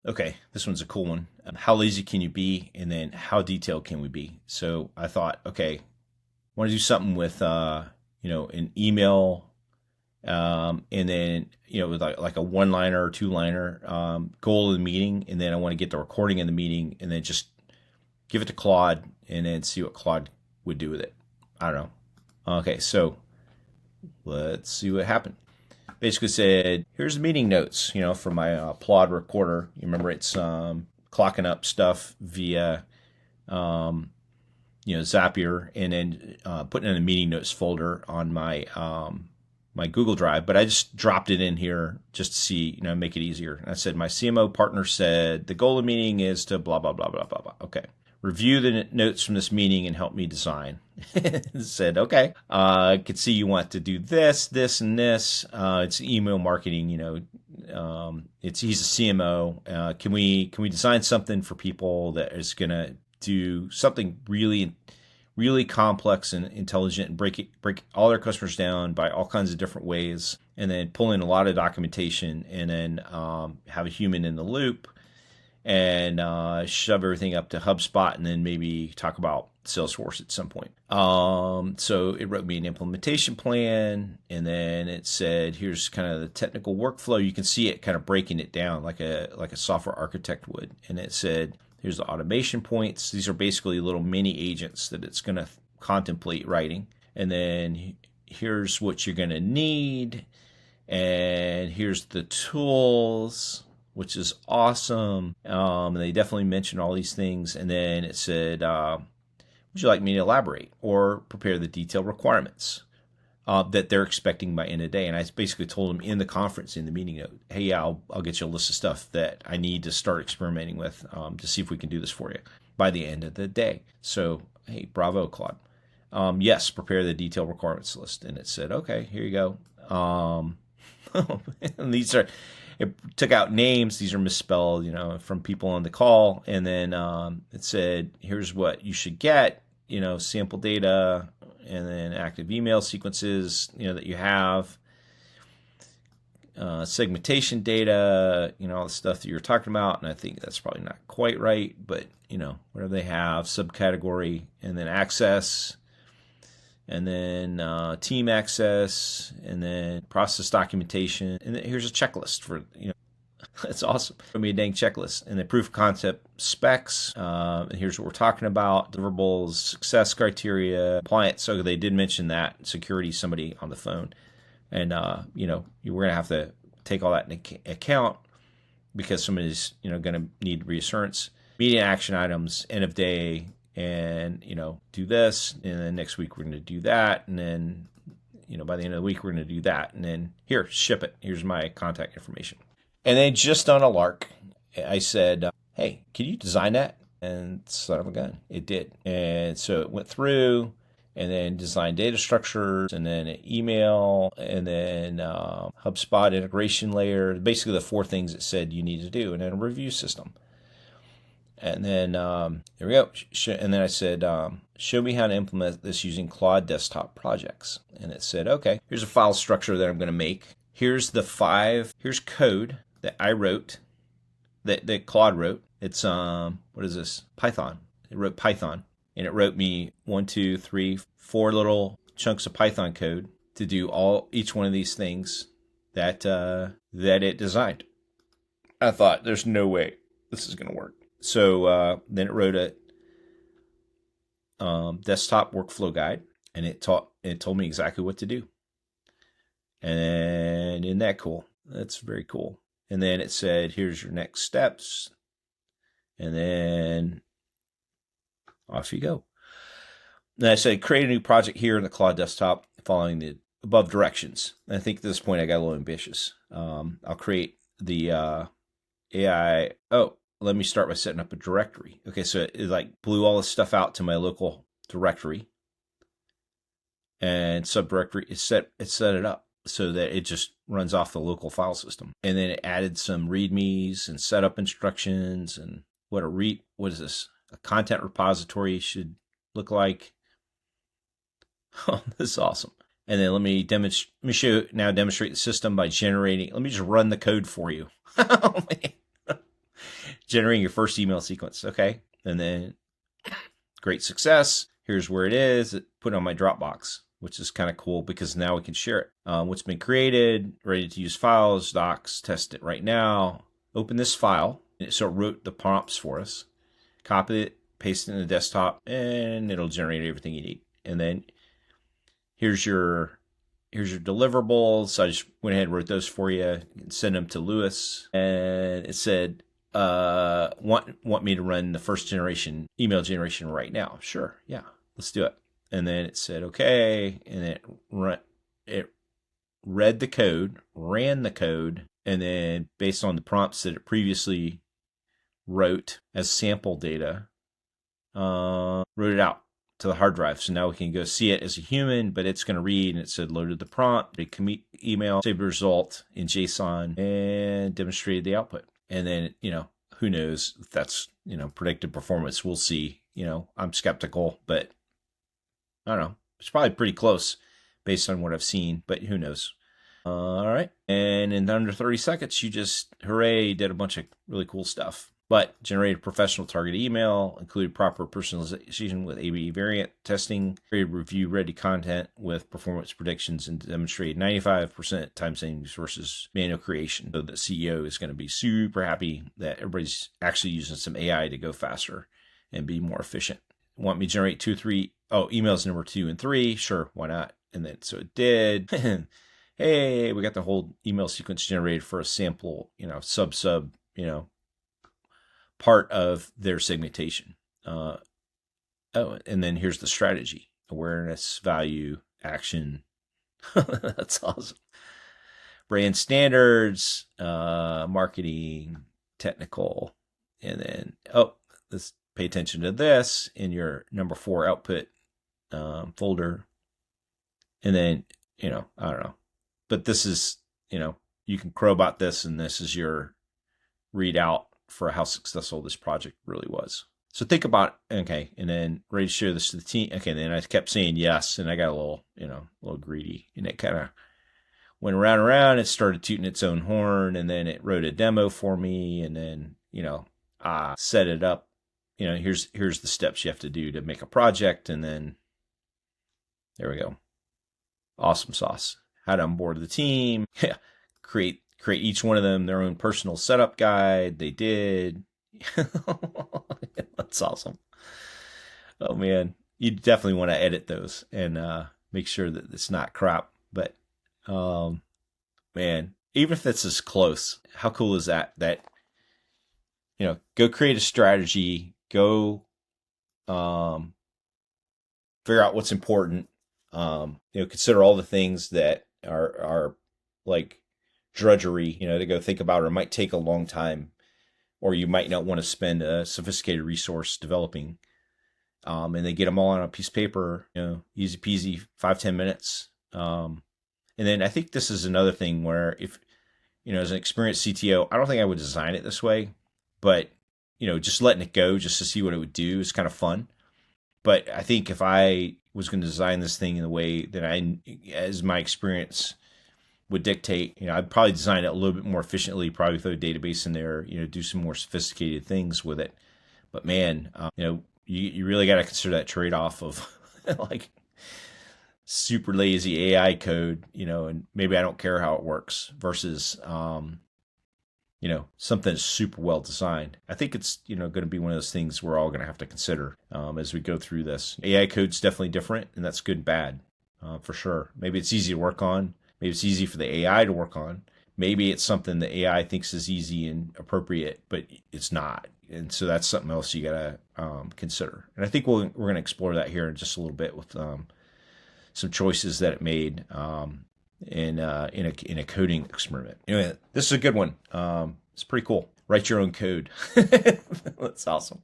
okay, this one's a cool one. How lazy can you be? And then how detailed can we be? So I thought, okay, I want to do something with, an email, and then, with like a one liner or two liner, goal of the meeting. And then I want to get the recording of the meeting and then just give it to Claude and then see what Claude would do with it. I don't know. Okay, so let's see what happened. Basically said, here's the meeting notes, for my Claude recorder. You remember it's clocking up stuff via, Zapier, and then putting in a meeting notes folder on my my Google Drive. But I just dropped it in here just to see, make it easier. And I said, my CMO partner said the goal of the meeting is to blah, blah, blah, blah, blah, blah. Okay. Review the notes from this meeting and help me design. Said, okay, I could see you want to do this, this, and this. It's email marketing, he's a CMO. Can we design something for people that is going to do something really, really complex and intelligent and break all their customers down by all kinds of different ways, and then pull in a lot of documentation, and then have a human in the loop, and shove everything up to HubSpot, and then maybe talk about Salesforce at some point. So it wrote me an implementation plan, and then it said, here's kind of the technical workflow. You can see it kind of breaking it down like a software architect would. And it said, here's the automation points. These are basically little mini agents that it's going to contemplate writing. And then here's what you're going to need. And here's the tools, which is awesome. And they definitely mentioned all these things. And then it said, would you like me to elaborate or prepare the detailed requirements that they're expecting by end of day? And I basically told them in the conference, in the meeting note, hey, yeah, I'll get you a list of stuff that I need to start experimenting with to see if we can do this for you by the end of the day. So, hey, bravo, Claude. Yes, prepare the detailed requirements list. And it said, okay, here you go. And it took out names. These are misspelled, from people on the call. And then it said, here's what you should get, sample data, and then active email sequences, that you have, segmentation data, all the stuff that you're talking about. And I think that's probably not quite right, but, whatever they have, subcategory, and then access, and then team access, and then process documentation. And then here's a checklist for, that's awesome. Give me a dang checklist. And the proof of concept specs. And here's what we're talking about. Deliverables, success criteria, compliance. So they did mention that. Security, somebody on the phone. And, we're going to have to take all that into account because somebody's, going to need reassurance. Meeting action items, end of day, and, do this. And then next week we're going to do that. And then, by the end of the week, we're going to do that. And then here, ship it. Here's my contact information. And then just on a lark, I said, hey, can you design that? And son of a gun, it did. And so it went through and then designed data structures and then an email and then HubSpot integration layer, basically the 4 things it said you need to do, and then a review system. And then there we go. And then I said, show me how to implement this using Claude desktop projects. And it said, okay, here's a file structure that I'm going to make. Here's code that I wrote, that Claude wrote. It's, what is this? Python. It wrote Python. And it wrote me 1, 2, 3, 4 little chunks of Python code to do each one of these things that it designed. I thought, there's no way this is going to work. So then it wrote a desktop workflow guide, and it told me exactly what to do. And isn't that cool? That's very cool. And then it said, here's your next steps. And then off you go. And I said, create a new project here in the Claude desktop following the above directions. And I think at this point I got a little ambitious. I'll create the AI. Oh, let me start by setting up a directory. Okay, so it blew all this stuff out to my local directory. And subdirectory, it set it up so that it just runs off the local file system. And then it added some readmes and setup instructions and what is this? A content repository should look like. Oh, this is awesome. And then let me demonstrate the system by generating. Let me just run the code for you. Oh, man. generating your first email sequence. Okay. And then great success. Here's where it is. Put it on my Dropbox, which is kind of cool because now we can share it. What's been created, ready to use files, docs, test it right now. Open this file. So it wrote the prompts for us. Copy it, paste it in the desktop, and it'll generate everything you need. And then here's your deliverables. So I just went ahead and wrote those for you and sent them to Lewis. And it said, want me to run the first generation email generation right now? Sure, yeah, let's do it. And then it said okay, and it read the code, ran the code, and then based on the prompts that it previously wrote as sample data, wrote it out to the hard drive. So now we can go see it as a human, but it's going to read, and it said loaded the prompt, it commit email, saved the result in JSON, and demonstrated the output. And then, who knows if that's, predicted performance. We'll see. I'm skeptical, but I don't know. It's probably pretty close based on what I've seen, but who knows? All right. And in under 30 seconds, you just, hooray, did a bunch of really cool stuff. But generated professional target email, included proper personalization with A/B variant testing, created review-ready content with performance predictions, and demonstrated 95% time savings versus manual creation. So the CEO is going to be super happy that everybody's actually using some AI to go faster and be more efficient. Want me to generate emails number 2 and 3? Sure, why not? And then so it did. Hey, we got the whole email sequence generated for a sample, sub, part of their segmentation. And then here's the strategy: awareness, value, action. That's awesome. Brand standards, marketing, technical, and then let's pay attention to this in your number 4 output folder. And then I don't know, but this is you can crow about this, and this is your readout for how successful this project really was. So think about, okay, and then ready to share this to the team. Okay, and then I kept saying yes, and I got a little greedy, and it kind of went around and around. It started tooting its own horn, and then it wrote a demo for me, and then I set it up. Here's the steps you have to do to make a project, and then there we go. Awesome sauce. How to onboard the team. Yeah, create each one of them their own personal setup guide. They did. That's awesome. Oh man, you definitely want to edit those and make sure that it's not crap. But man, even if it's as close, how cool is that? That go create a strategy. Go figure out what's important. Consider all the things that are like drudgery, to go think about, or it might take a long time, or you might not want to spend a sophisticated resource developing. And they get them all on a piece of paper, easy peasy, 5-10 minutes. And then I think this is another thing where if, as an experienced CTO, I don't think I would design it this way, but, just letting it go just to see what it would do is kind of fun. But I think if I was going to design this thing in the way that as my experience would dictate, I'd probably design it a little bit more efficiently, probably throw a database in there, do some more sophisticated things with it. But man, you really got to consider that trade-off of like super lazy AI code, and maybe I don't care how it works versus, something that's super well designed. I think it's, going to be one of those things we're all going to have to consider as we go through this. AI code's definitely different, and that's good and bad for sure. Maybe it's easy to work on. Maybe it's easy for the AI to work on. Maybe it's something the AI thinks is easy and appropriate, but it's not. And so that's something else you got to consider. And I think we're going to explore that here in just a little bit with some choices that it made in a coding experiment. Anyway, this is a good one. It's pretty cool. Write your own code. That's awesome.